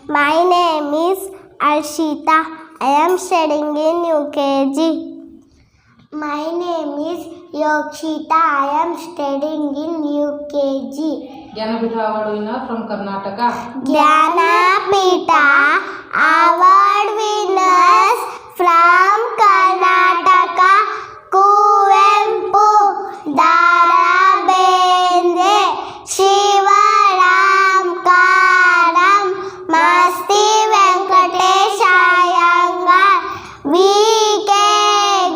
My name is Arshita. I am studying in UKG. My name is Yokshita. I am studying in UKG. Jnanapita Award winner from Karnataka. Jnanapita Award winners from Karnataka. Kuvempu, Dara Bendre, Shivaram Karam, Masti Venkatesh Iyengar, V.K.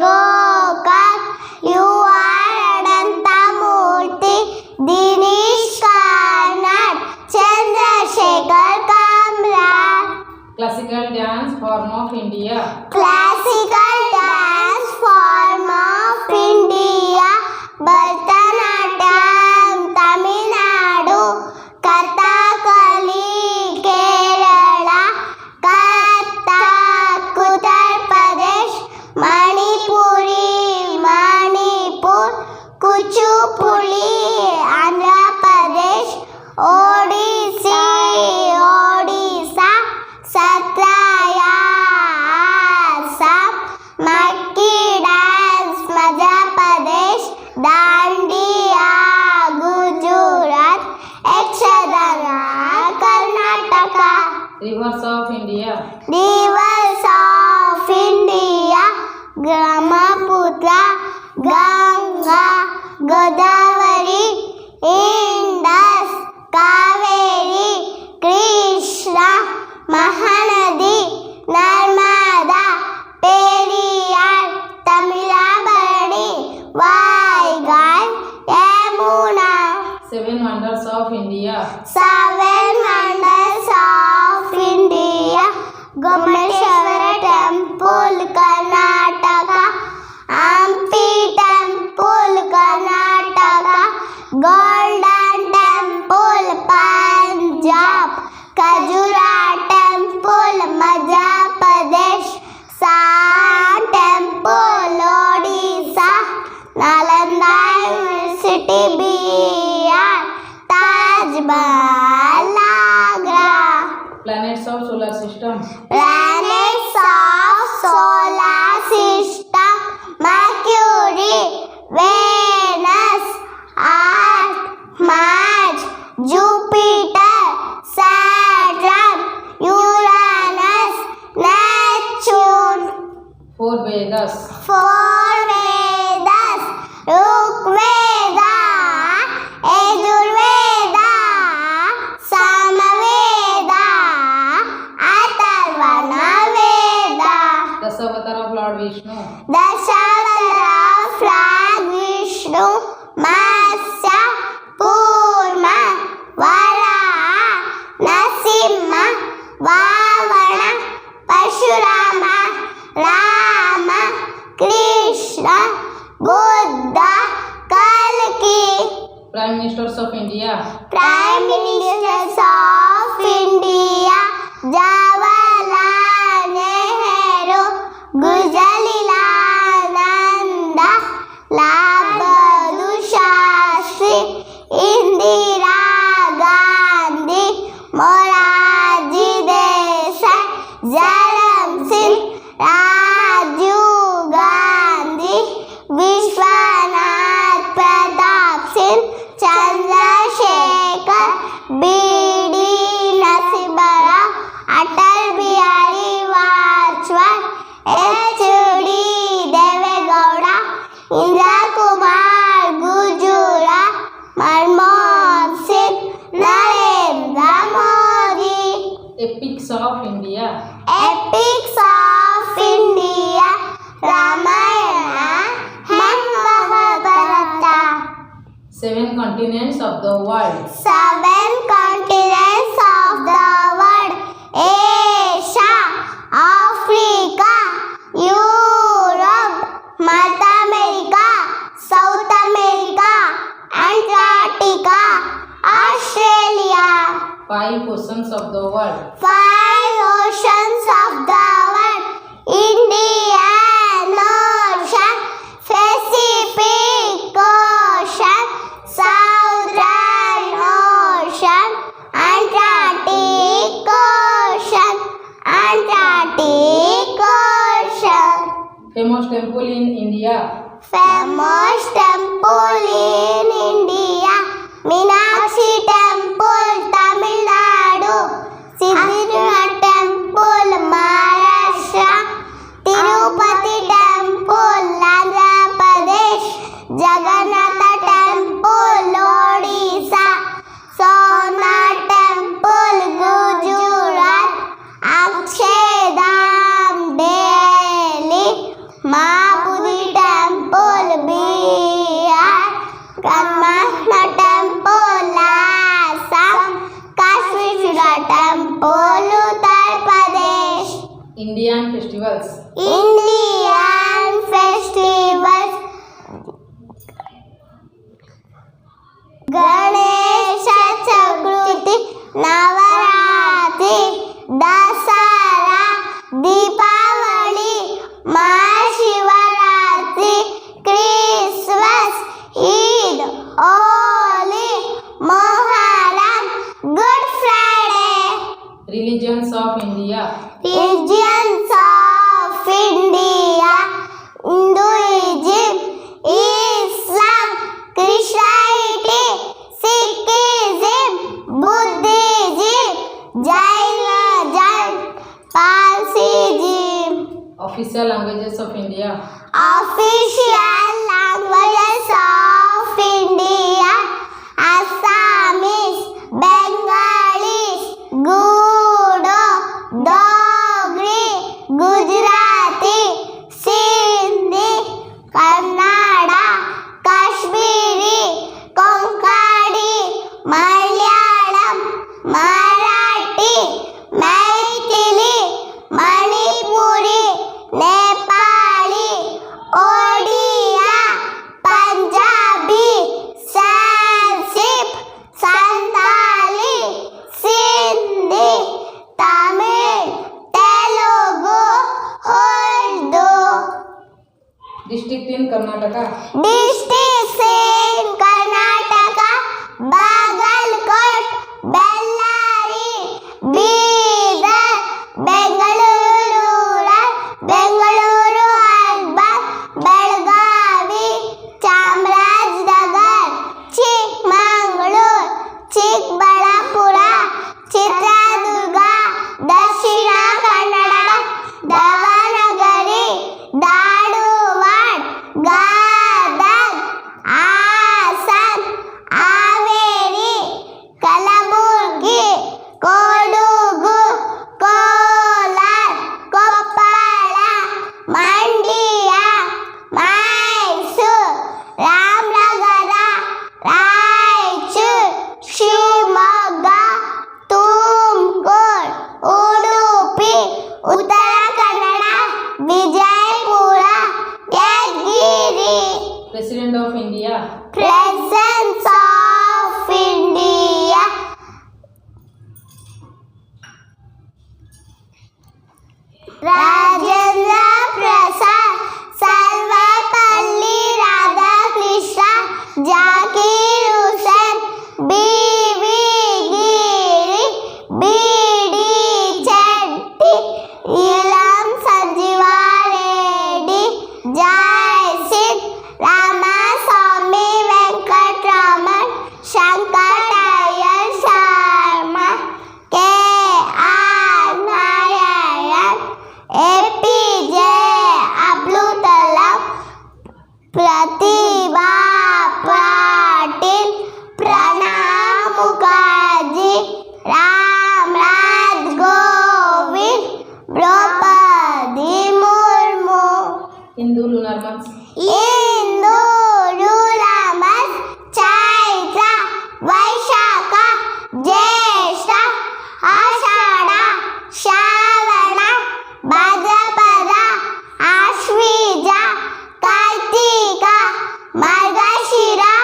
Gokak, you are Adanta Murthy, Dinesh Karnad, Chandrasekhar Kamrar. Classical dance form of India. Classical dance form of India. Bharatanatyam Tamil Nadu, Kathakali Kerala, Kathak Uttar Pradesh, Manipuri Manipur, Kuchipudi Andhra Pradesh, Odissi Odisha, Satraya Assam, Makki dance Madhya Pradesh, Dandiya Gujarat, Ekshadana Karnataka. Rivers of India. Rivers of India, Brahmaputra, Ganga, Godavari, Indus, Kaveri, Krishna, Mahanadi, Narmada, Periyar, Tamilabari, Vaigai, Yamuna. Seven wonders of India. Seven wonders of India. Gomeshwara Temple, Karnataka. Hampi Temple, Karnataka. Golden Temple, Punjab. Kajura Temple, Madhya Pradesh. Sun Temple, Odisha. Nalanda University, Bihar. Taj Mahal, Agra. Planets of solar system. Planets of solar system: Mercury, Venus, Earth, Mars, Jupiter, Saturn, Uranus, Neptune. Four Vedas. Four Vedas: Rigveda, Yajurveda, Samaveda, Atharvana Veda. Dasavatar of Lord Vishnu. Dashavatara of Lord Vishnu: Matsya, Kurma, Varaha, Nasimha, Vamana, Parshurama, Rama, Krishna, Buddha, Kalki. Prime Ministers of India. Prime Ministers of India: Jawaharlal Nehru, Gujalananda, Lal Bahadur Shastri, Indira Gandhi, Morarji Desai, Dharam Singh, Rajiv Gandhi, Vishwanath Pratap Singh, Chandrasekhar, B.D. Narasimha, Atal Bihari Vajpayee, H.D. Deve Gowda, Indira Kumar Gujarat, Manmohan Singh, Narendra Modi. Epics of India. Epics of India: Ramayana and Mahabharata. Seven continents of the world. Seven continents of the world: Asia, Africa, Europe, North America, South America, Antarctica, Australia. Five oceans of the world. Five oceans of the world: Indian Ocean, Pacific Ocean, Southern Ocean, Antarctic Ocean. Famous temple in India. Famous temple in India. Meenakshi temple, Tamil Nadu. Siddhivinath temple, Maharashtra. Tirupati temple, Andhra Pradesh. Jagannatha temple, Odisha. Somnath temple, Gujarat. Akshardham, Delhi. Mahabodhi temple, Bihar. Kanmana temple, Assam. Kashmir temple, Uttar Pradesh. Indian festivals. Indian festivals. Ganesha Chaturthi, Navaratri, Dasara, Deepavali, Mahashivaratri, Christmas, Eid, Holi, Moharram, Good Friday. Religions of India. Religions of India: Hinduism, Islam, Christianity, Sikhism, Buddhism, Jainism, Parsiism. Official languages of India. Official languages of India: Assamese, Bengalis, Gudo, Dogri, Gujarati, Sindhi, Kannada, Kashmiri, Konkani, Malayalam, Marathi, Maithili, Manipuri, Nepali, Odia, Punjabi, Sanskrit, Santali, Sindhi, Tamil, Telugu, Urdu. District in Karnataka. Districts in Karnataka: Bagalkot, Bellary, Bidar, Bengaluru Rural, Bengaluru Urban, Belgavi, Chamarajnagar, Chikmagalur, Chikbalapura, Chitradurga, Dakshina Kannada, Davanagari, Dadwad, Gadag, Hassan, Haveri, Kalaburgi, Kodugu, Kolar, Koppala, Mandya, Mysore, Ramnagara, Raichur, Shivamogga, Tumkur, Udupi, Uttara Kannada, Vijaypura, Yadgiri. President of India. Presence of India: Rajendra Prasad, Sarvepalli Radhakrishna, Zakir Hussain, B.V. Giri, B.D. Chetty, Ilam Sanjeeva Reddy, Jai Singh, Ramaswamy Venkatraman, Shankar Dayal Sharma, K.R. Narayan, A.P.J. Abdul Kalam, Pratibha Patil, Pranab Mukherjee, Ramraj Govind, Draupadi Murmu. Hindu lunar months. Hindu lunar months: Chaitra, Vaishakha, Jyeshtha, Ashadha, Shravana, Bhadrapada, Ashvija, Kartika, Margashira,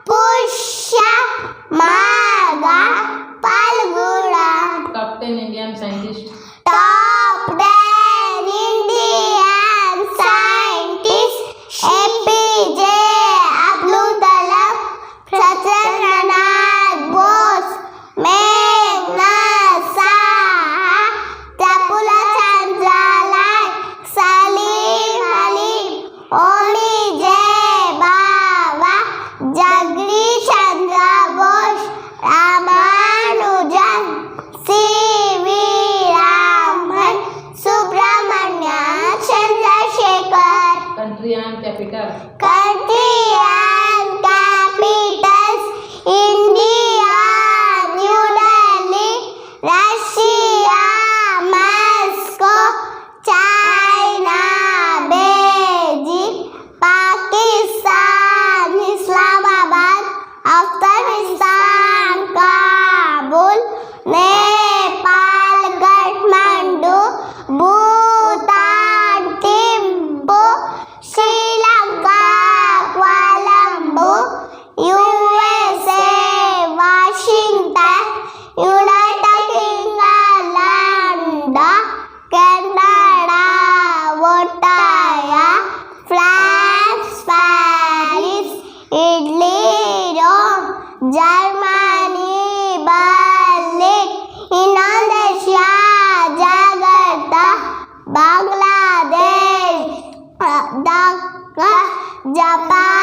Pushya, Magha, Palguna. Top 10 Indian scientists. Top 10 Indian scientists: Germany, Berlin, Indonesia, Jakarta, Bangladesh, Dhaka, Japan.